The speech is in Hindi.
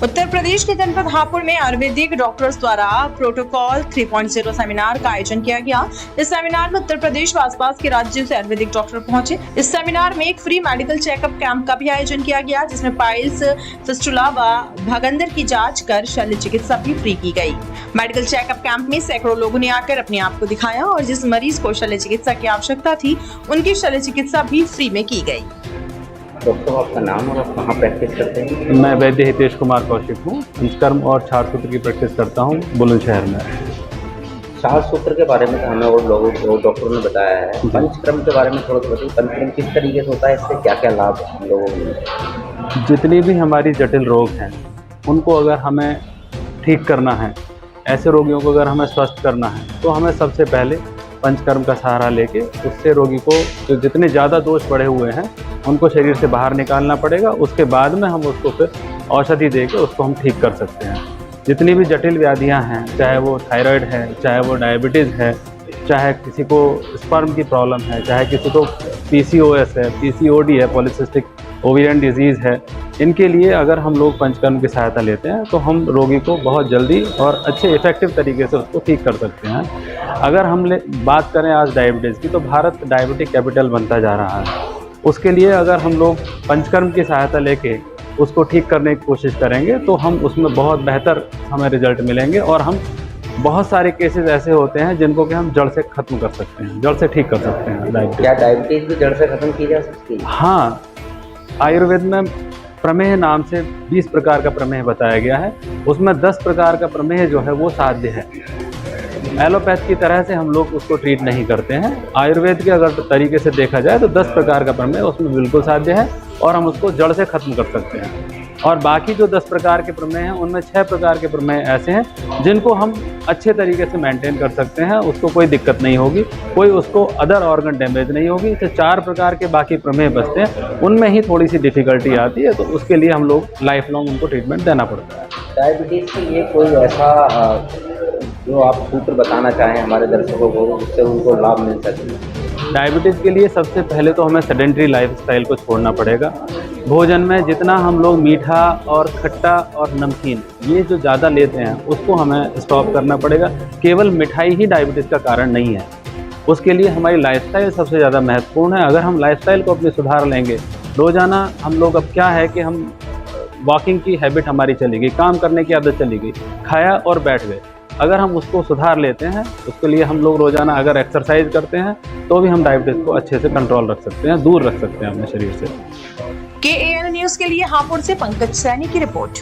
उत्तर प्रदेश के जनपद हापुड़ में आयुर्वेदिक डॉक्टर्स द्वारा प्रोटोकॉल 3.0 सेमिनार का आयोजन किया गया। इस सेमिनार में उत्तर प्रदेश व आसपास के राज्यों से आयुर्वेदिक डॉक्टर पहुंचे। इस सेमिनार में एक फ्री मेडिकल चेकअप कैंप का भी आयोजन किया गया, जिसमें पाइल्स, फिस्टुला व भगंदर की जांच कर शल्य चिकित्सा भी फ्री की गई। मेडिकल चेकअप कैंप में सैकड़ों लोगों ने आकर अपने आप को दिखाया और जिस मरीज को शल्य चिकित्सा की आवश्यकता थी, उनकी शल्य चिकित्सा भी फ्री में की गई। डॉक्टर, आपका नाम और आप कहाँ प्रैक्टिस करते हैं? मैं वैद्य हितेश कुमार कौशिक हूँ। पंचकर्म और क्षार सूत्र की प्रैक्टिस करता हूँ बुलंदशहर में। क्षार सूत्र के बारे में तो हमें और लोगों डॉक्टरों ने बताया है। पंचकर्म के बारे में थोड़ा सा बताइए। पंचकर्म किस तरीके से होता है, इससे क्या क्या लाभ हम लोगों को मिलते हैं? जितनी भी हमारी जटिल रोग हैं, उनको अगर हमें ठीक करना है, ऐसे रोगियों को अगर हमें स्वस्थ करना है, तो हमें सबसे पहले पंचकर्म का सहारा लेके उससे रोगी को जो जितने ज़्यादा दोष बढ़े हुए हैं उनको शरीर से बाहर निकालना पड़ेगा। उसके बाद में हम उसको फिर औषधि देके उसको हम ठीक कर सकते हैं। जितनी भी जटिल व्याधियां हैं, चाहे वो थायराइड है, चाहे वो डायबिटीज़ है, चाहे किसी को स्पर्म की प्रॉब्लम है, चाहे किसी को PCOS है, PCOD है, पॉलीसिस्टिक ओवेरियन डिजीज़ है, इनके लिए अगर हम लोग पंचकर्म की सहायता लेते हैं तो हम रोगी को बहुत जल्दी और अच्छे इफेक्टिव तरीके से उसको ठीक कर सकते हैं। अगर हम बात करें आज डायबिटीज़ की, तो भारत डायबिटिक कैपिटल बनता जा रहा है। उसके लिए अगर हम लोग पंचकर्म की सहायता लेके उसको ठीक करने की कोशिश करेंगे तो हम उसमें बहुत बेहतर हमें रिजल्ट मिलेंगे और हम बहुत सारे केसेस ऐसे होते हैं जिनको कि हम जड़ से ख़त्म कर सकते हैं, जड़ से ठीक कर सकते हैं। क्या डायबिटीज़ भी जड़ से ख़त्म की जा सकती है? हाँ, आयुर्वेद में प्रमेह नाम से 20 प्रकार का प्रमेह बताया गया है। उसमें 10 प्रकार का प्रमेह जो है वो साध्य है। एलोपैथ की तरह से हम लोग उसको ट्रीट नहीं करते हैं। आयुर्वेद के अगर तरीके से देखा जाए तो 10 प्रकार का प्रमेह उसमें बिल्कुल साध्य है और हम उसको जड़ से ख़त्म कर सकते हैं। और बाकी जो 10 प्रकार के प्रमेह हैं, उनमें 6 प्रकार के प्रमेह ऐसे हैं जिनको हम अच्छे तरीके से मेंटेन कर सकते हैं, उसको कोई दिक्कत नहीं होगी, कोई उसको अदर ऑर्गन डैमेज नहीं होगी। तो 4 प्रकार के बाकी प्रमेह बचते हैं, उनमें ही थोड़ी सी डिफ़िकल्टी आती है, तो उसके लिए हम लोग लाइफ लॉन्ग उनको ट्रीटमेंट देना पड़ता है। डायबिटीज़ के लिए कोई ऐसा जो आप सूत्र बताना चाहें हमारे दर्शकों को, जिससे उनको लाभ मिल सके? डायबिटीज़ के लिए सबसे पहले तो हमें सेडेंट्री लाइफस्टाइल को छोड़ना पड़ेगा। भोजन में जितना हम लोग मीठा और खट्टा और नमकीन ये जो ज़्यादा लेते हैं उसको हमें स्टॉप करना पड़ेगा। केवल मिठाई ही डायबिटीज़ का कारण नहीं है, उसके लिए हमारी लाइफस्टाइल सबसे ज़्यादा महत्वपूर्ण है। अगर हम लाइफस्टाइल को अपनी सुधार लेंगे, रोज़ाना हम लोग, अब क्या है कि हम वॉकिंग की हैबिट हमारी चली गई, काम करने की आदत चली गई, खाया और बैठ गए। अगर हम उसको सुधार लेते हैं, उसके लिए हम लोग रोज़ाना अगर एक्सरसाइज करते हैं तो भी हम डायबिटीज़ को अच्छे से कंट्रोल रख सकते हैं, दूर रख सकते हैं अपने शरीर से। KAN न्यूज़ के लिए हापुड़ से पंकज सैनी की रिपोर्ट।